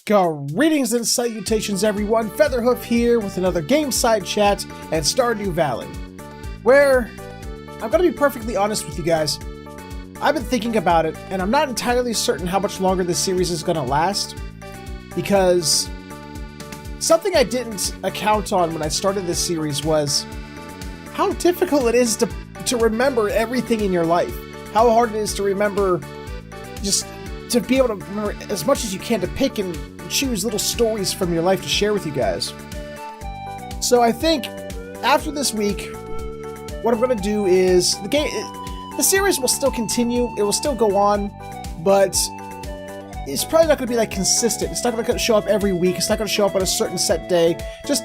Greetings and salutations everyone, Featherhoof here with another game side chat at Stardew Valley, where I'm gonna be perfectly honest with you guys. I've been thinking about it, and I'm not entirely certain how much longer this series is gonna last, because something I didn't account on when I started this series was how difficult it is to remember everything in your life. How hard it is to remember, just to be able to remember as much as you can, to pick and choose little stories from your life to share with you guys. So I think after this week, what I'm going to do is the series will still continue. It will still go on, but it's probably not going to be like consistent. It's not going to show up every week. It's not going to show up on a certain set day. Just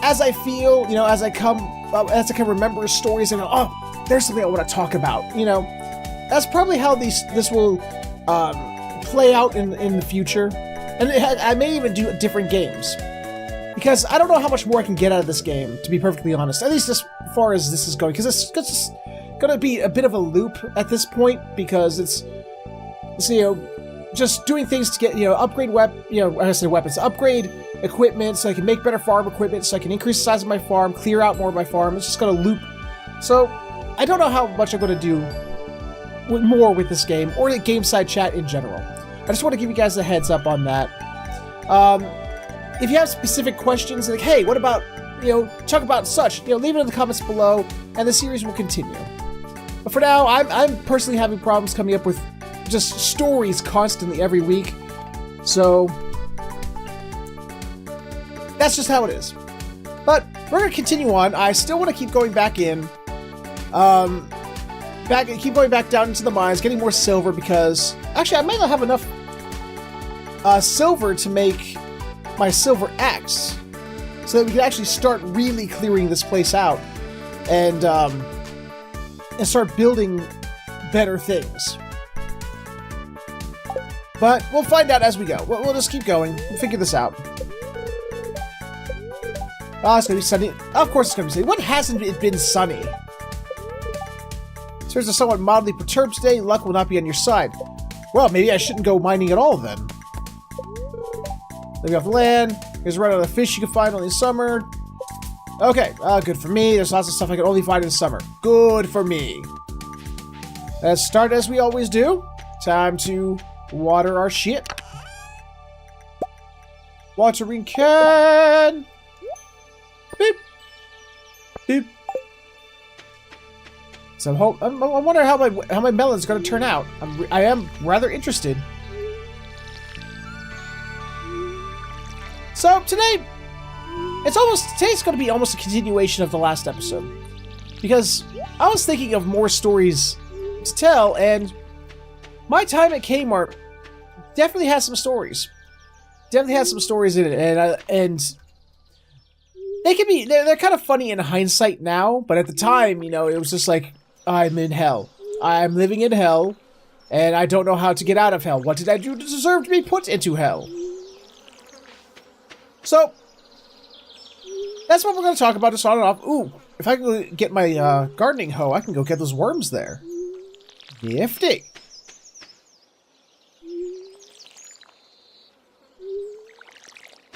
as I feel, as I can remember stories and oh, there's something I want to talk about. That's probably how this will play out in the future. And I may even do different games, because I don't know how much more I can get out of this game, to be perfectly honest. At least as far as this is going, because it's going to be a bit of a loop at this point, because it's just doing things to get upgrade weapons, upgrade equipment, so I can make better farm equipment, so I can increase the size of my farm, clear out more of my farm. It's just going to loop. So I don't know how much I'm going to do more with this game, or the game side chat in general. I just want to give you guys a heads up on that. If you have specific questions, like, hey, what about, talk about such, leave it in the comments below, and the series will continue. But for now, I'm personally having problems coming up with just stories constantly every week, so that's just how it is. But we're going to continue on. I still want to keep going back in, keep going back down into the mines, getting more silver, because actually I might not have enough silver to make my silver axe, so that we can actually start really clearing this place out and start building better things. But we'll find out as we go. We'll just keep going. We'll figure this out. Oh, it's gonna be sunny. Of course it's gonna be sunny. When hasn't it been sunny? There's a somewhat mildly perturbed today. Luck will not be on your side. Well, maybe I shouldn't go mining at all then. Living off the land. Here's a run of the fish you can find only in summer. Okay, good for me. There's lots of stuff I can only find in summer. Good for me. Let's start as we always do. Time to water our shit. Watering can. Beep. Beep. So I wonder how my melon's going to turn out. I am rather interested. So today's going to be almost a continuation of the last episode, because I was thinking of more stories to tell, and my time at Kmart definitely has some stories. Definitely has some stories in it, and they're kind of funny in hindsight now, but at the time, it was just like, I'm in hell. I'm living in hell, and I don't know how to get out of hell. What did I do to deserve to be put into hell? So, that's what we're going to talk about to start it off. Ooh, if I can get my gardening hoe, I can go get those worms there. Nifty.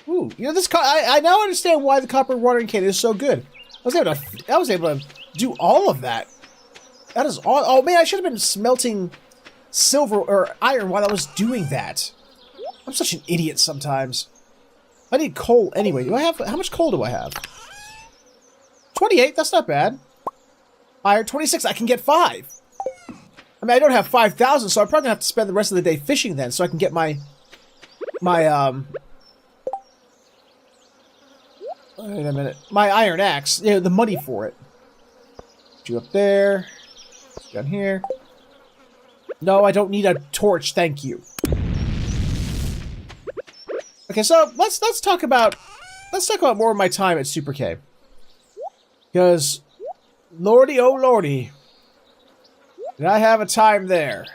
Ooh, this I now understand why the copper watering can is so good. I was able to do all of that. That is all. Oh man, I should have been smelting silver or iron while I was doing that. I'm such an idiot sometimes. I need coal anyway. How much coal do I have? 28, that's not bad. Iron, 26, I can get 5. I mean, I don't have 5,000, so I'm probably gonna have to spend the rest of the day fishing then, so I can get my wait a minute. My iron axe, the money for it. Put you up there. Down here. No, I don't need a torch, thank you. Okay, so let's talk about more of my time at Super K. Because lordy oh lordy, did I have a time there.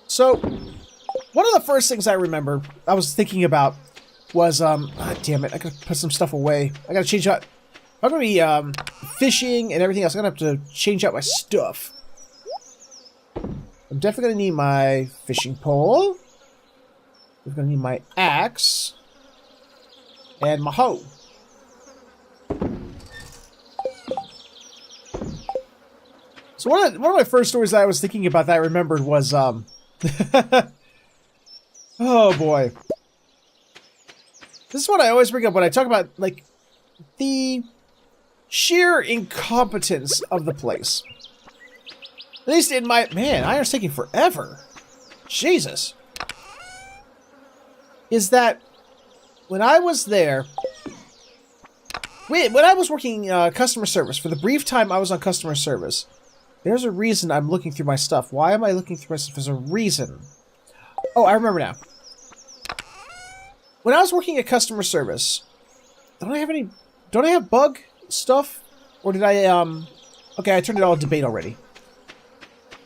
So one of the first things I remember I was thinking about was, damn it, I gotta put some stuff away. I gotta change out. I'm gonna be fishing and everything else. I'm going to have to change out my stuff. I'm definitely going to need my fishing pole. I'm going to need my axe. And my hoe. So one of my first stories that I was thinking about that I remembered was, oh boy. This is what I always bring up when I talk about, like, the sheer incompetence of the place. At least in my... Man, iron's taking forever. Jesus. Is that when I was there... When I was working customer service, for the brief time I was on customer service... There's a reason I'm looking through my stuff. Why am I looking through my stuff? There's a reason. Oh, I remember now. When I was working at customer service, don't I have bug stuff? Or did I, okay, I turned it all to debate already.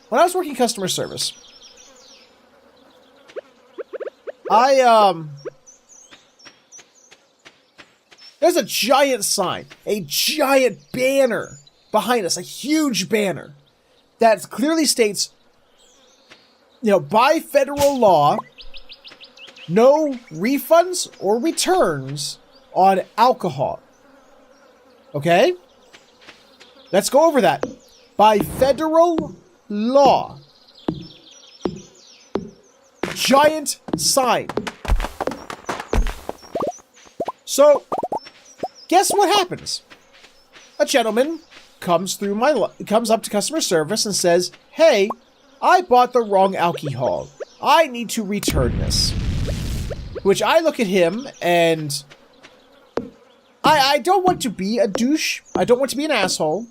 When I was working customer service, there's a giant sign, a giant banner behind us, a huge banner. That clearly states, you know, by federal law, no refunds or returns on alcohol. Okay? Let's go over that. By federal law. Giant sign. So, guess what happens? A gentleman comes up to customer service and says, "Hey, I bought the wrong alcohol. I need to return this." Which I look at him and I don't want to be a douche. I don't want to be an asshole.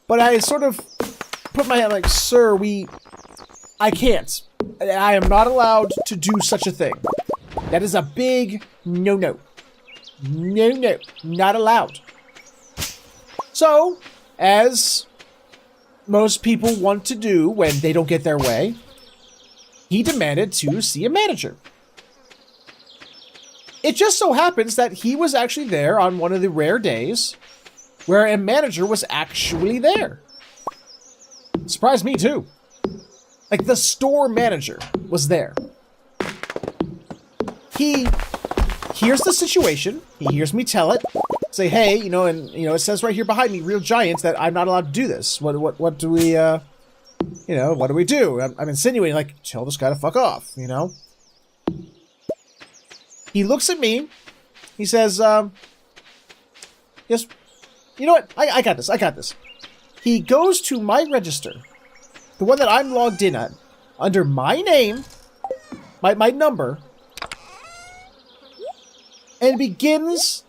But I sort of put my hand like, "Sir, I can't. I am not allowed to do such a thing. That is a big no-no. No, not allowed." So, as most people want to do when they don't get their way, he demanded to see a manager. It just so happens that he was actually there on one of the rare days where a manager was actually there. Surprised me too. Like, the store manager was there. He hears the situation. He hears me tell it. Say, "Hey, you know, and, you know, it says right here behind me, real giants, that I'm not allowed to do this. What do we, you know, what do we do?" I'm insinuating, like, tell this guy to fuck off, you know? He looks at me. He says, "Yes, you know what? I got this. He goes to my register, the one that I'm logged in at, under my name, my number, and begins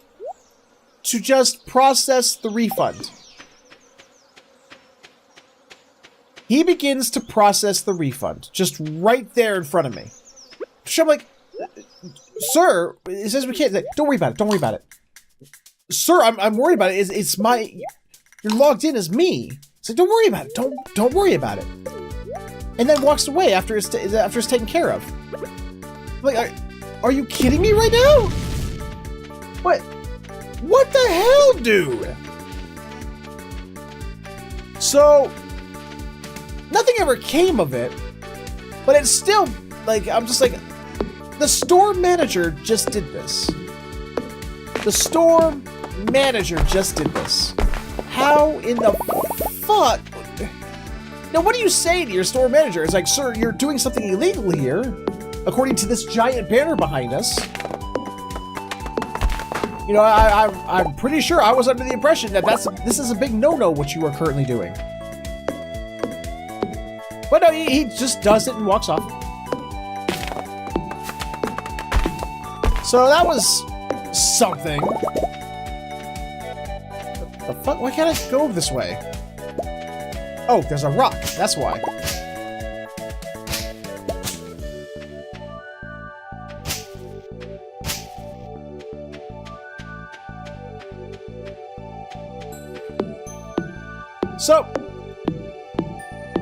to just process the refund." He begins to process the refund, just right there in front of me. So I'm like, "Sir, it says we can't." Don't worry about it. "Sir, I'm worried about it. It's my... You're logged in as me." It's like, "Don't worry about it. Don't worry about it." And then walks away after it's taken care of. I'm like, are you kidding me right now? What the hell, dude? So, nothing ever came of it, but it's still, like, I'm just like, the store manager just did this. The store manager just did this. How in the fuck? Now, what do you say to your store manager? It's like, "Sir, you're doing something illegal here, according to this giant banner behind us." You know, I'm pretty sure I was under the impression that this is a big no-no what you are currently doing. But no, he just does it and walks off. So that was something. The fuck? Why can't I go this way? Oh, there's a rock. That's why. So,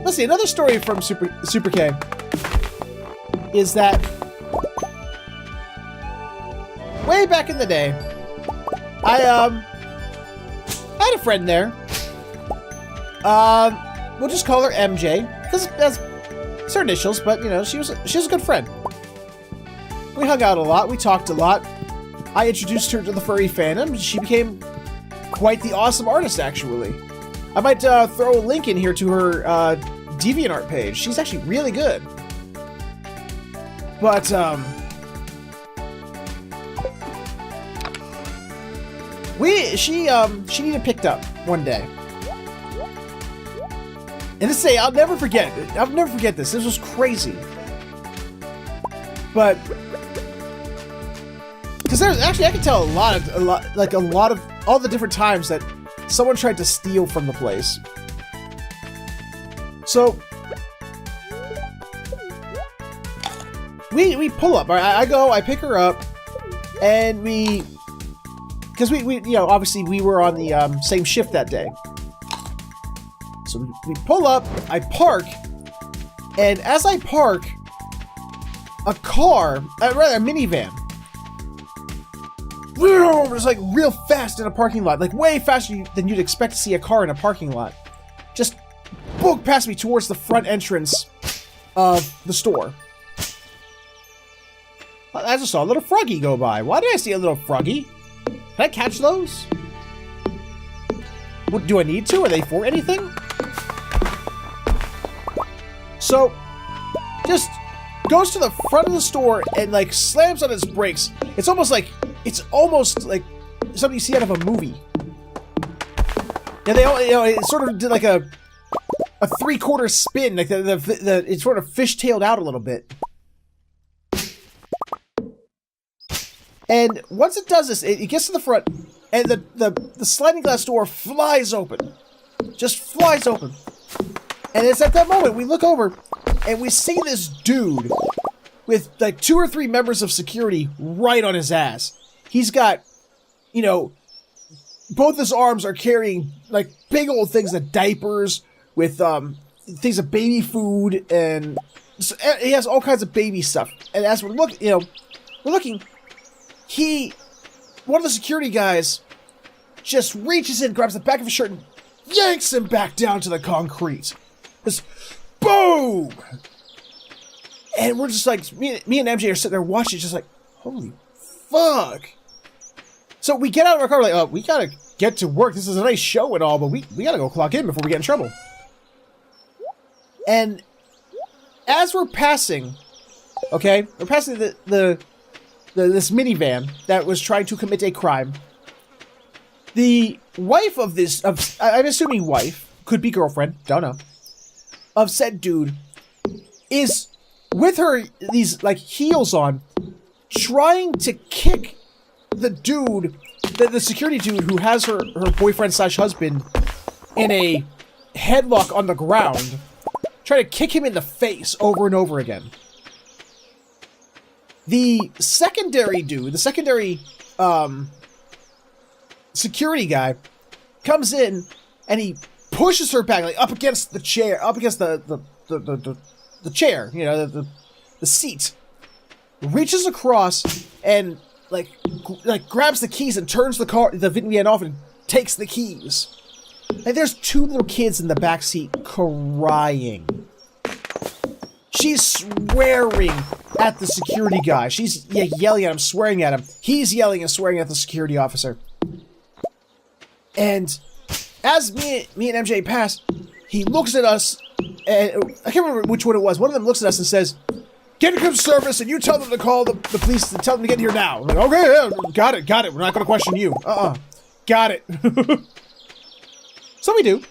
let's see, another story from Super K is that way back in the day, I had a friend there We'll just call her MJ, because that's her initials, but, you know, she was a good friend. We hung out a lot, we talked a lot. I introduced her to the furry fandom. She became quite the awesome artist, actually. I might throw a link in here to her DeviantArt page. She's actually really good. But, she needed picked up one day. And to say, I'll never forget it. I'll never forget this. This was crazy. But, because there's actually, I can tell a lot of all the different times that someone tried to steal from the place. So, we pull up. I go, I pick her up, and because we you know, obviously we were on the same shift that day. So we pull up, I park, and as I park, a car, rather a minivan, was like real fast in a parking lot, like way faster than you'd expect to see a car in a parking lot. Just booked past me towards the front entrance of the store. I just saw a little froggy go by. Why did I see a little froggy? Can I catch those? What, do I need to? Are they for anything? So, just goes to the front of the store and like slams on its brakes. It's almost like something you see out of a movie. Yeah, they all, you know, it sort of did like a 3/4 spin, like it sort of fishtailed out a little bit. And once it does this, it gets to the front, and the sliding glass door flies open. Just flies open. And it's at that moment we look over, and we see this dude with like 2 or 3 members of security right on his ass. He's got, you know, both his arms are carrying like big old things of diapers with things of baby food, and he has all kinds of baby stuff. And as we're looking, one of the security guys just reaches in, grabs the back of his shirt, and yanks him back down to the concrete. Just boom! And we're just like, me and MJ are sitting there watching, just like, holy fuck. So we get out of our car, we're like, oh, we gotta get to work. This is a nice show and all, but we gotta go clock in before we get in trouble. And as we're passing, okay, we're passing this minivan that was trying to commit a crime. The wife of this, I'm assuming wife, could be girlfriend, don't know, of said dude, is with her, these like heels on, trying to kick the dude, the security dude who has her boyfriend / husband in a headlock on the ground, trying to kick him in the face over and over again. The secondary dude, the secondary security guy, comes in and he pushes her back, like up against the chair, up against the chair, you know, the seat. Reaches across and like grabs the keys and turns the minivan off and takes the keys. And there's 2 little kids in the back seat crying. She's swearing at the security guy. She's yelling at him, swearing at him. He's yelling and swearing at the security officer. And as me and MJ pass, he looks at us, and I can't remember which one it was. One of them looks at us and says, "Get a good service, and you tell them to call the police and tell them to get here now." I'm like, okay, yeah, got it. We're not going to question you. Got it. So we do.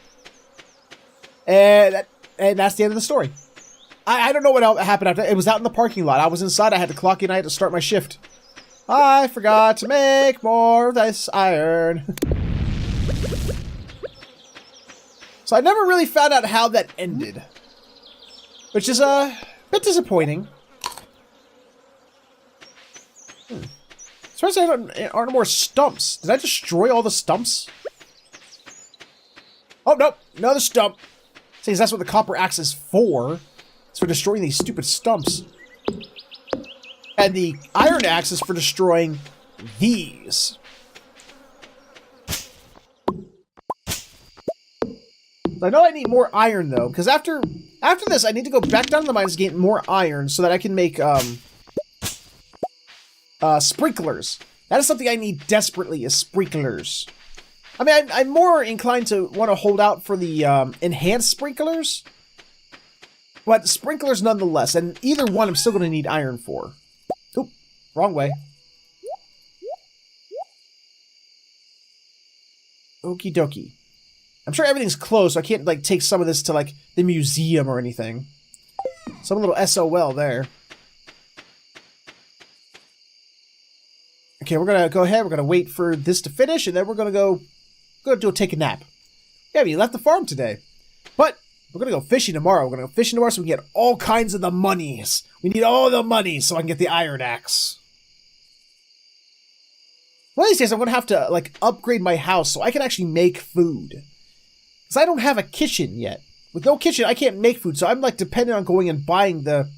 And that's the end of the story. I don't know what else happened after. It was out in the parking lot. I was inside. I had to clock in. I had to start my shift. I forgot to make more of this iron. So I never really found out how that ended, which is a bit disappointing. As far as there aren't more stumps. Did I destroy all the stumps? Oh, nope. Another stump. See, that's what the copper axe is for. It's for destroying these stupid stumps. And the iron axe is for destroying these. I know I need more iron though, because after this, I need to go back down to the mines to get more iron so that I can make sprinklers. That is something I need desperately, is sprinklers. I mean, I'm more inclined to want to hold out for the enhanced sprinklers, but sprinklers nonetheless. And either one, I'm still going to need iron for. Oop, wrong way. Okie dokie. I'm sure everything's closed, so I can't, like, take some of this to, like, the museum or anything. Some little SOL there. Okay, we're gonna go ahead, we're gonna wait for this to finish, and then we're gonna take a nap. Yeah, we left the farm today. But we're gonna go fishing tomorrow. We're gonna go fishing tomorrow so we can get all kinds of the monies. We need all the money so I can get the iron axe. One of these days, I'm gonna have to, like, upgrade my house so I can actually make food. Because I don't have a kitchen yet. With no kitchen, I can't make food, so I'm, like, dependent on going and buying the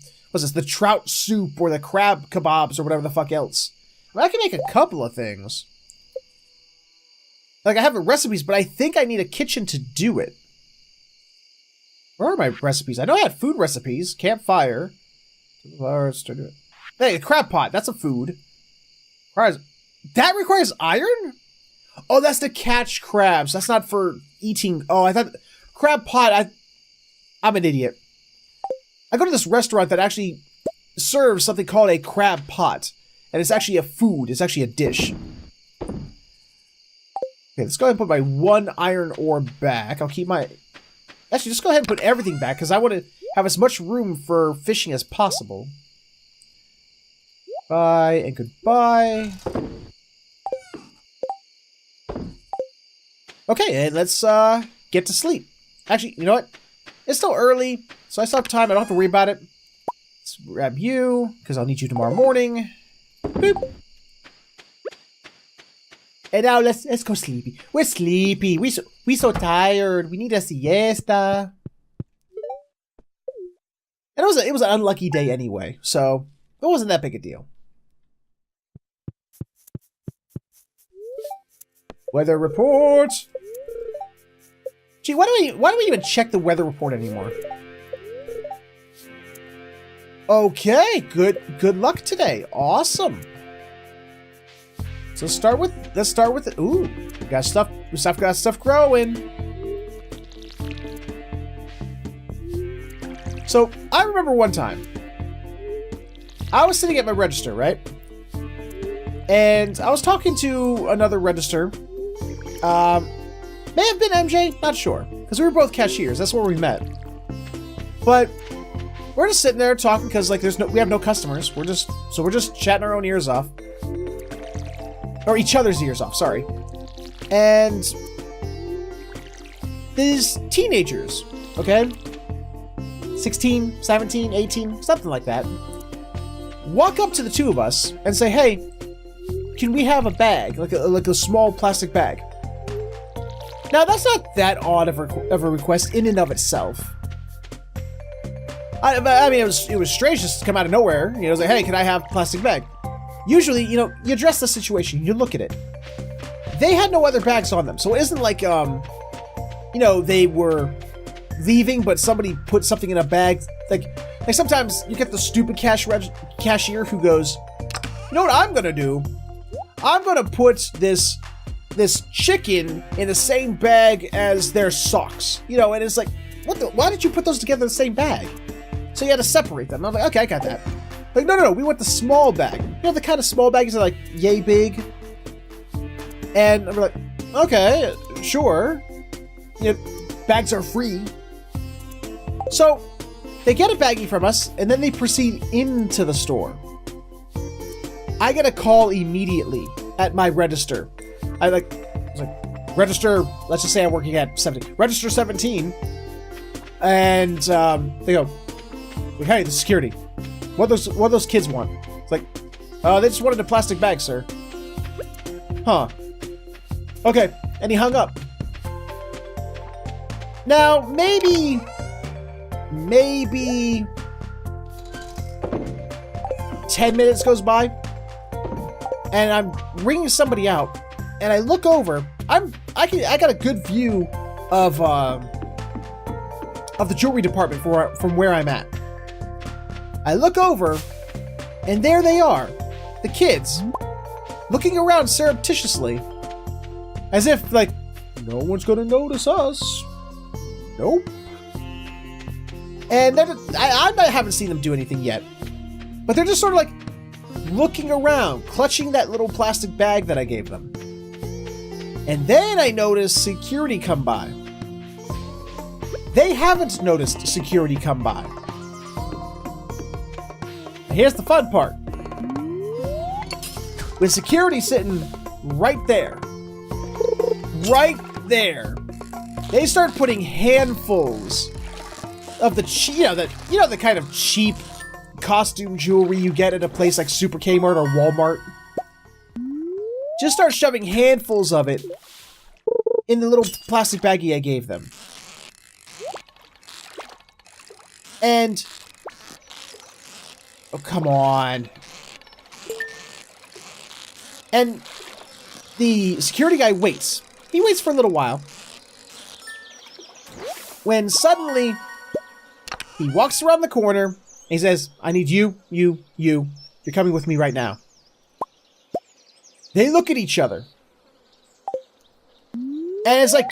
trout soup or the crab kebabs or whatever the fuck else. I mean, I can make a couple of things. Like, I have the recipes, but I think I need a kitchen to do it. Where are my recipes? I know I had food recipes. Campfire. Hey, a crab pot. That's a food. That requires iron? Oh, that's to catch crabs. That's not for eating. Oh, I thought... Crab pot, I'm an idiot. I go to this restaurant that actually serves something called a crab pot. And it's actually a food. It's actually a dish. Okay, let's go ahead and put my one iron ore back. I'll keep my... Actually, just go ahead and put everything back, because I want to have as much room for fishing as possible. Bye and goodbye. Okay, and let's get to sleep. Actually, you know what? It's still early, so I still have time. I don't have to worry about it. Let's grab you, because I'll need you tomorrow morning. Boop. And now let's go sleepy. We're sleepy. We so tired. We need a siesta. And it was an unlucky day anyway, so it wasn't that big a deal. Weather report. Gee, why do we even check the weather report anymore? Okay, good luck today. Awesome. So let's start with it. Ooh, we got stuff growing. So I remember one time I was sitting at my register, right? And I was talking to another register. May have been MJ, not sure, because we were both cashiers. That's where we met. But we're just sitting there talking because, like, we have no customers. We're just chatting our own ears off. Or each other's ears off, sorry. And these teenagers, okay? 16, 17, 18, something like that. Walk up to the two of us and say, hey, can we have a bag? Like a small plastic bag. Now, that's not that odd of a request in and of itself. I mean, it was strange just to come out of nowhere. You know, it was like, hey, can I have a plastic bag? Usually, you know, you address the situation, you look at it. They had no other bags on them, so it isn't like, you know, they were leaving, but somebody put something in a bag. Like sometimes you get the stupid cashier who goes, you know what I'm gonna do? I'm gonna put this chicken in the same bag as their socks. You know, and it's like, why did you put those together in the same bag? So you had to separate them. I'm like, okay, I got that. Like, no, we want the small bag. You know, the kind of small bags that are like yay big. And we're like, okay, sure. You know, bags are free. So they get a baggie from us, and then they proceed into the store. I get a call immediately at my register. I was like, register, let's just say I'm working at 17. Register 17. And they go, hey, the security. What those kids want? It's like, they just wanted a plastic bag, sir. Huh. Okay, and he hung up. Now, maybe 10 minutes goes by, and I'm ringing somebody out, and I look over. I got a good view of of the jewelry department from where I'm at. I look over, and there they are, the kids, looking around surreptitiously, as if, like, no one's gonna notice us. Nope. And I haven't seen them do anything yet, but they're just sort of like looking around, clutching that little plastic bag that I gave them. And then I notice security come by. They haven't noticed security come by. And here's the fun part. With security sitting right there, they start putting handfuls of the the kind of cheap costume jewelry you get at a place like Super Kmart or Walmart. Just start shoving handfuls of it in the little plastic baggie I gave them. And oh, come on. And the security guy waits. He waits for a little while. When suddenly, he walks around the corner, and he says, I need you. You're coming with me right now. They look at each other. And it's like,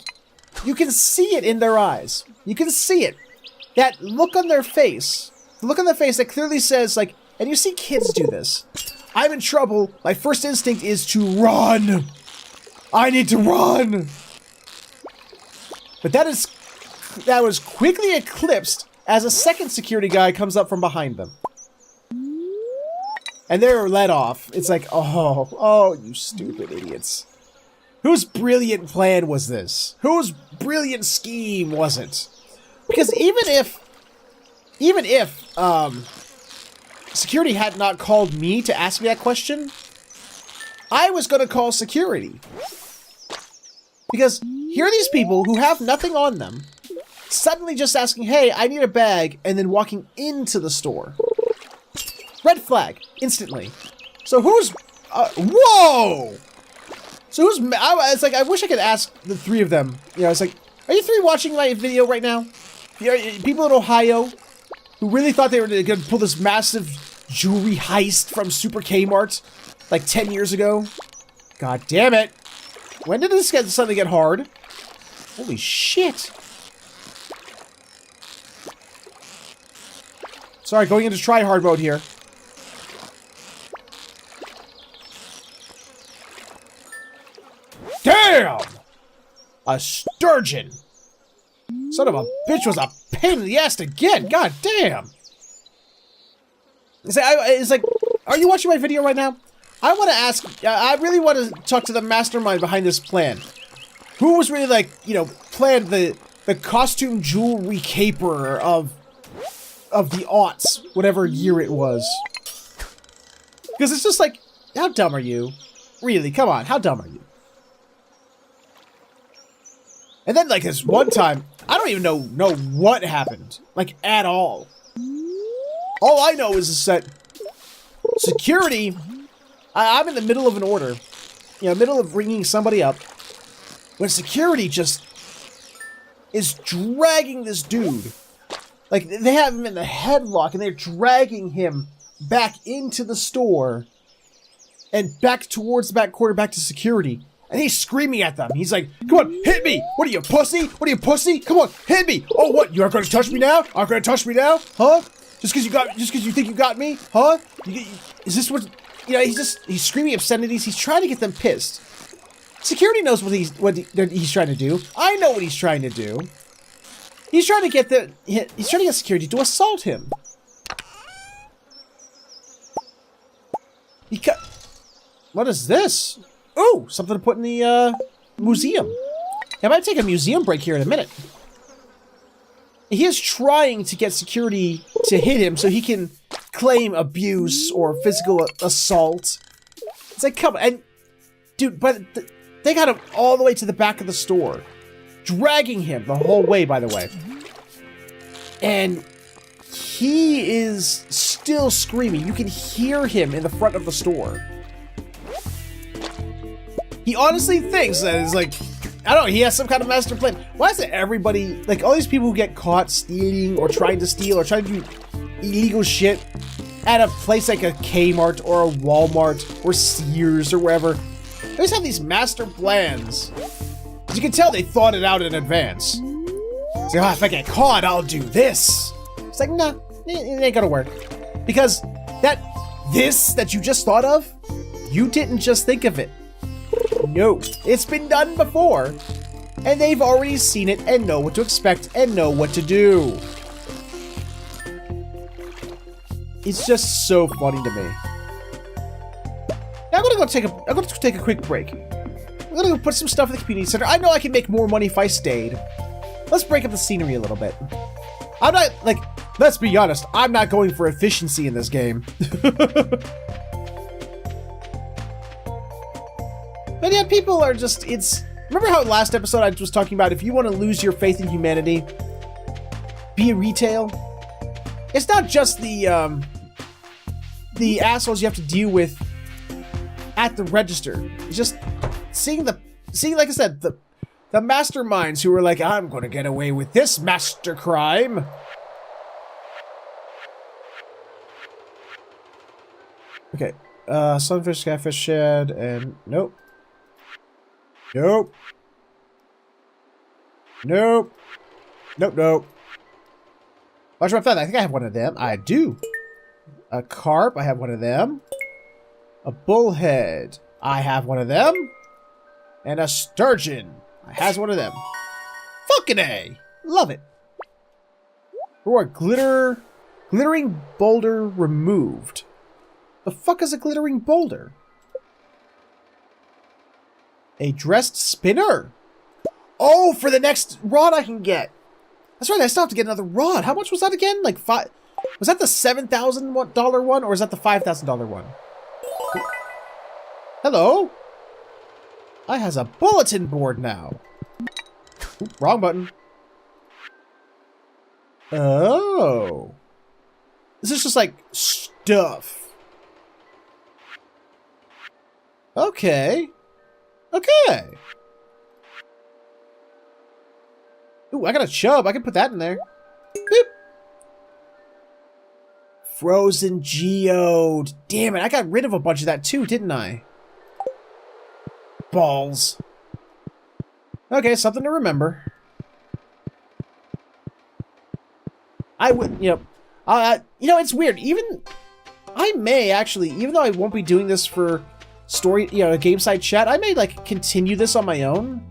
you can see it in their eyes. You can see it. That look on their face. The look on their face that clearly says, like, and you see kids do this. I'm in trouble. My first instinct is to run. I need to run. But that was quickly eclipsed as a second security guy comes up from behind them. And they're let off. It's like, oh, you stupid idiots. Whose brilliant plan was this? Whose brilliant scheme was it? Because even if security had not called me to ask me that question, I was going to call security. Because here are these people who have nothing on them, suddenly just asking, hey, I need a bag, and then walking into the store. Red flag, instantly. So who's, whoa! So who's, it's like, I wish I could ask the three of them, it's like, are you three watching my video right now? People in Ohio who really thought they were going to pull this massive jewelry heist from Super Kmart like 10 years ago? God damn it. When did this suddenly get hard? Holy shit. Sorry, going into try-hard mode here. Damn! A sturgeon! Son of a bitch was a pain in the ass to get! God damn! It's like, are you watching my video right now? I want to ask, I really want to talk to the mastermind behind this plan. Who was really like, planned the costume jewelry caper of the aughts, whatever year it was. Because it's just like, how dumb are you? Really, come on, how dumb are you? And then, like, this one time, I don't even know what happened, like, at all. All I know is that security, I'm in the middle of an order, middle of ringing somebody up, when security just is dragging this dude. Like, they have him in the headlock, and they're dragging him back into the store, and back towards the back corner, back to security. And he's screaming at them. He's like, come on, hit me! What are you, pussy? What are you, pussy? Come on, hit me! Oh, what? You aren't gonna touch me now? Aren't gonna touch me now? Huh? Just because you think you got me? Huh? Is this what... he's screaming obscenities. He's trying to get them pissed. Security knows what he's trying to do. I know what he's trying to do. He's trying to get security to assault him. What is this? Ooh, something to put in the museum. I might take a museum break here in a minute. He is trying to get security to hit him so he can claim abuse or physical assault. It's like, come on. And, dude, but they got him all the way to the back of the store. Dragging him the whole way, by the way. And he is still screaming. You can hear him in the front of the store. He honestly thinks that it's like, I don't know, he has some kind of master plan. Why is it everybody, like all these people who get caught stealing or trying to steal or trying to do illegal shit at a place like a Kmart or a Walmart or Sears or wherever, they always have these master plans. As you can tell, they thought it out in advance. It's like, oh, if I get caught, I'll do this. It's like, nah, it ain't gonna work. Because this that you just thought of, you didn't just think of it. No, it's been done before. And they've already seen it and know what to expect and know what to do. It's just so funny to me. Now I'm gonna go take a quick break. I'm gonna go put some stuff in the community center. I know I can make more money if I stayed. Let's break up the scenery a little bit. I'm not, like, let's be honest, I'm not going for efficiency in this game. But yeah, people are just, remember how last episode I was talking about if you want to lose your faith in humanity, be retail? It's not just the assholes you have to deal with at the register. It's just seeing, like I said, the masterminds who are like, I'm going to get away with this master crime. Okay, sunfish, catfish shed, and nope. Nope. Nope. Nope, nope. Watch my fun. I think I have one of them. I do. A carp. I have one of them. A bullhead. I have one of them. And a sturgeon. I has one of them. Fucking A. Love it. Or glittering boulder removed. The fuck is a glittering boulder? A dressed spinner. Oh, for the next rod I can get. That's right, I still have to get another rod. How much was that again? Like five. Was that the $7,000 one or is that the $5,000 one? Hello? I has a bulletin board now. Oop, wrong button. Oh. This is just like stuff. Okay. Okay. Ooh, I got a chub. I can put that in there. Boop. Frozen geode. Damn it, I got rid of a bunch of that too, didn't I? Balls. Okay, something to remember. I would, you know, it's weird. I may actually, even though I won't be doing this for story, a game side chat, I may like continue this on my own,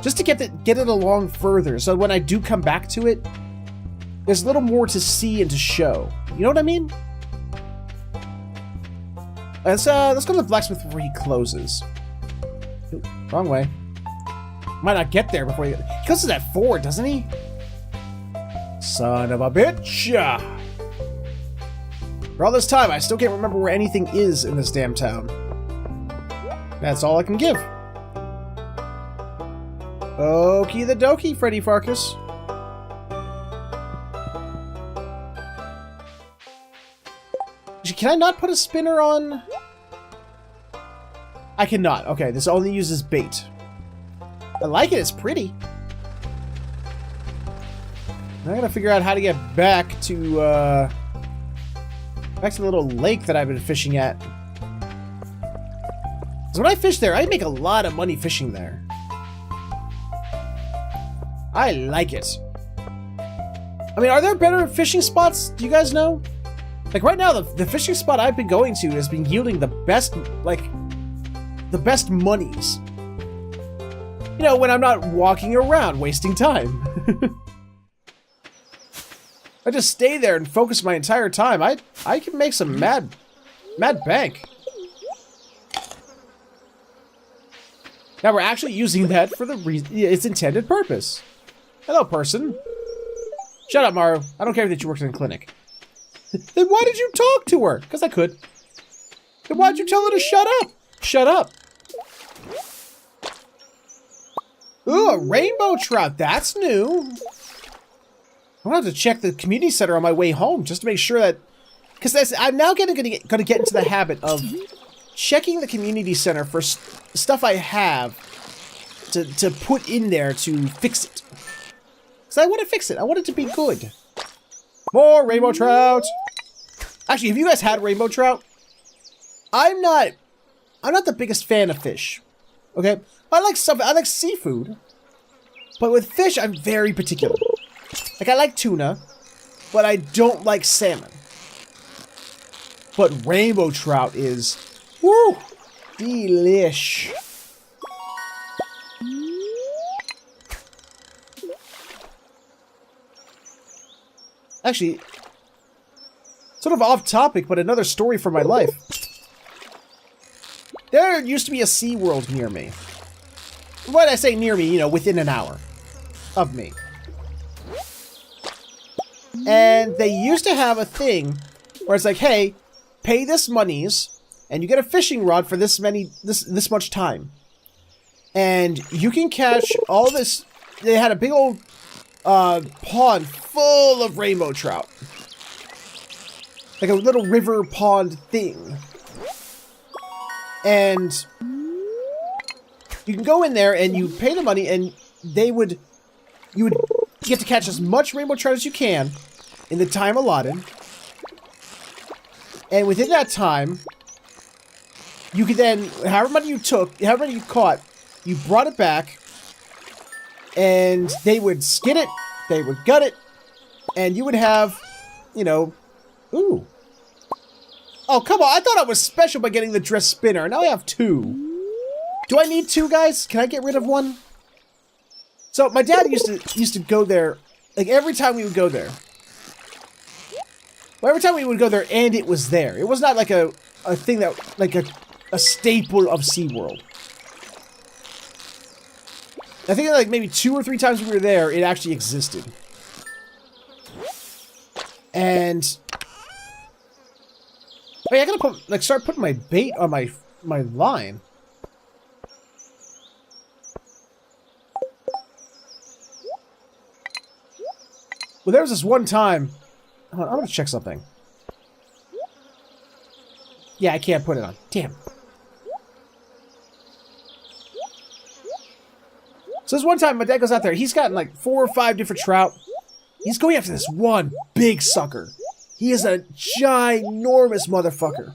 just to get it along further. So when I do come back to it, there's a little more to see and to show. You know what I mean? Let's go to the blacksmith before he closes. Ooh, wrong way. Might not get there before he closes at 4, doesn't he? Son of a bitch! For all this time, I still can't remember where anything is in this damn town. That's all I can give. Okie the dokie, Freddy Farkas. Can I not put a spinner on? I cannot. Okay, this only uses bait. I like it, it's pretty. I gotta figure out how to get back to the little lake that I've been fishing at. So when I fish there, I make a lot of money fishing there. I like it. I mean, are there better fishing spots? Do you guys know? Like right now, the fishing spot I've been going to has been yielding the best, the best monies. You know, when I'm not walking around wasting time. I just stay there and focus my entire time. I can make some mad bank. Now we're actually using that for its intended purpose. Hello, person. Shut up, Maru. I don't care that you worked in a clinic. Then why did you talk to her? Because I could. Then why'd you tell her to shut up? Shut up. Ooh, a rainbow trout. That's new. I'm gonna have to check the community center on my way home just to make sure that, because I'm now gonna get into the habit of checking the community center for stuff I have to put in there to fix it. Because I want to fix it. I want it to be good. More rainbow trout. Actually, have you guys had rainbow trout? I'm not the biggest fan of fish. Okay? I like seafood. But with fish, I'm very particular. Like, I like tuna, but I don't like salmon. But rainbow trout is, woo, delish. Actually, sort of off topic, but another story from my life. There used to be a SeaWorld near me. When I say near me, you know, within an hour of me. And they used to have a thing where it's like, hey, pay this monies, and you get a fishing rod for this much time. And you can catch all this. They had a big old pond full of rainbow trout. Like a little river pond thing. And you can go in there and you pay the money, and you would get to catch as much rainbow trout as you can in the time allotted. And within that time, you could then, however many you caught, you brought it back, and they would skin it, they would gut it, and you would have, you know, ooh. Oh, come on, I thought I was special by getting the dress spinner. Now I have 2. Do I need 2, guys? Can I get rid of 1? So, my dad used to go there, like, every time we would go there. Well, every time we would go there, and it was there. It was not like a thing that, like a staple of SeaWorld. I think like maybe 2 or 3 times we were there, it actually existed. And wait, I gotta start putting my bait on my line. Well, there was this one time. Hold on, I'm gonna check something. Yeah, I can't put it on. Damn. So this one time, my dad goes out there. He's gotten like 4 or 5 different trout. He's going after this one big sucker. He is a ginormous motherfucker.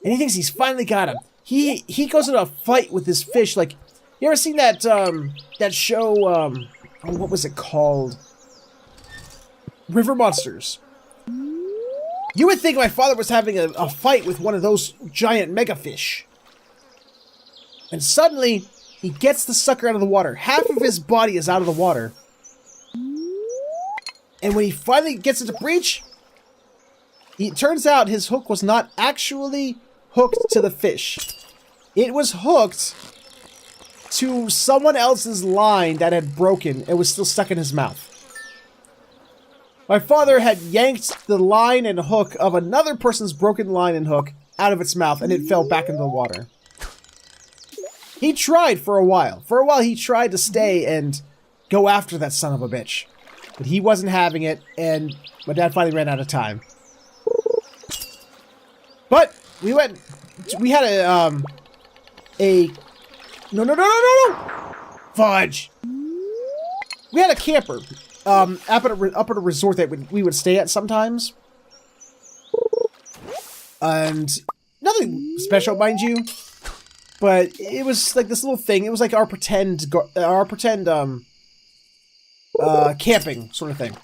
And he thinks he's finally got him. He goes into a fight with this fish. Like, you ever seen that that show? Oh, what was it called? River Monsters. You would think my father was having a fight with one of those giant mega fish. And suddenly, he gets the sucker out of the water. Half of his body is out of the water. And when he finally gets it to breach, it turns out his hook was not actually hooked to the fish. It was hooked to someone else's line that had broken and was still stuck in his mouth. My father had yanked the line and hook of another person's broken line and hook out of its mouth, and it fell back into the water. He tried for a while. For a while, he tried to stay and go after that son of a bitch. But he wasn't having it, and my dad finally ran out of time. But we had no, fudge. We had a camper up at a resort that we would stay at sometimes. And nothing special, mind you. But it was like this little thing. It was like our pretend camping sort of thing.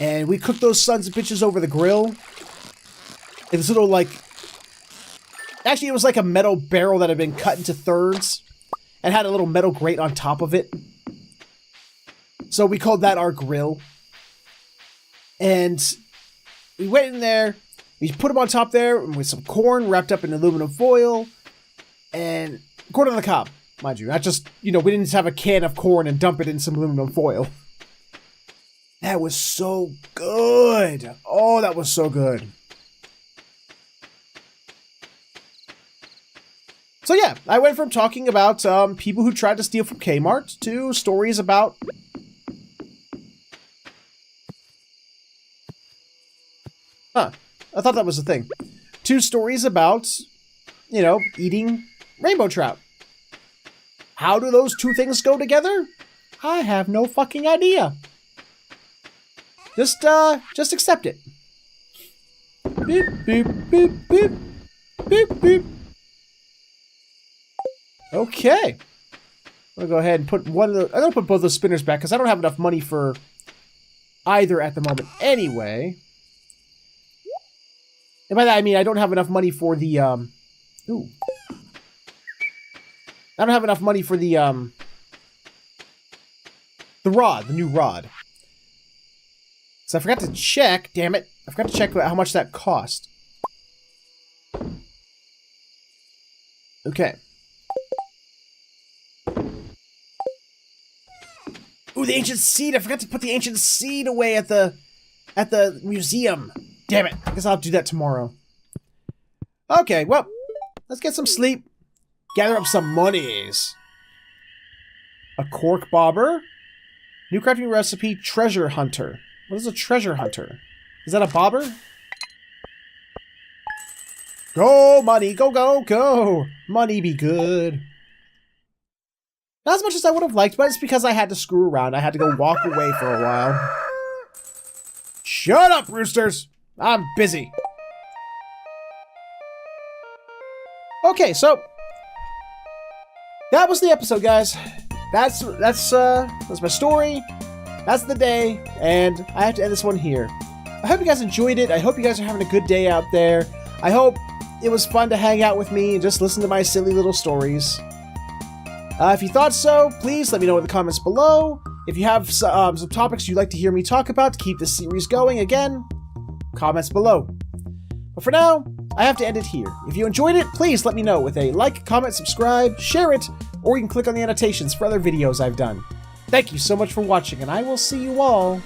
And we cooked those sons of bitches over the grill. And this little like, actually it was like a metal barrel that had been cut into thirds and had a little metal grate on top of it. So we called that our grill. And we went in there, we put them on top there with some corn wrapped up in aluminum foil. And corn on the cob, mind you. Not just, you know, we didn't just have a can of corn and dump it in some aluminum foil. That was so good. Oh, that was so good. So yeah, I went from talking about people who tried to steal from Kmart to stories about... Huh. I thought that was a thing. 2 stories about, you know, eating rainbow trout. How do those two things go together? I have no fucking idea. Just accept it. Beep, beep, beep, beep. Beep, beep. Okay. I'm gonna go ahead and put I'm gonna put both those spinners back because I don't have enough money for either at the moment anyway. And by that I mean I don't have enough money for the ooh. I don't have enough money for the rod, the new rod. So I forgot to check, damn it. I forgot to check how much that cost. Okay. Ooh, the ancient seed. I forgot to put the ancient seed away at the museum. Damn it. I guess I'll have to do that tomorrow. Okay, well, let's get some sleep. Gather up some monies. A cork bobber. New crafting recipe, treasure hunter. What is a treasure hunter? Is that a bobber? Go, money. Go, go, go. Money be good. Not as much as I would have liked, but it's because I had to screw around. I had to go walk away for a while. Shut up, roosters. I'm busy. Okay, so that was the episode, guys. That's my story. That's the day, and I have to end this one here. I hope you guys enjoyed it. I hope you guys are having a good day out there. I hope it was fun to hang out with me and just listen to my silly little stories. If you thought so, please let me know in the comments below. If you have some topics you'd like to hear me talk about to keep this series going, again, comments below. But for now, I have to end it here. If you enjoyed it, please let me know with a like, comment, subscribe, share it, or you can click on the annotations for other videos I've done. Thank you so much for watching, and I will see you all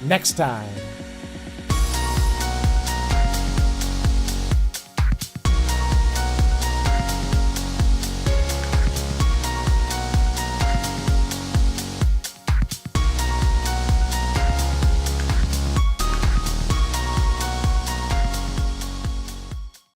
next time.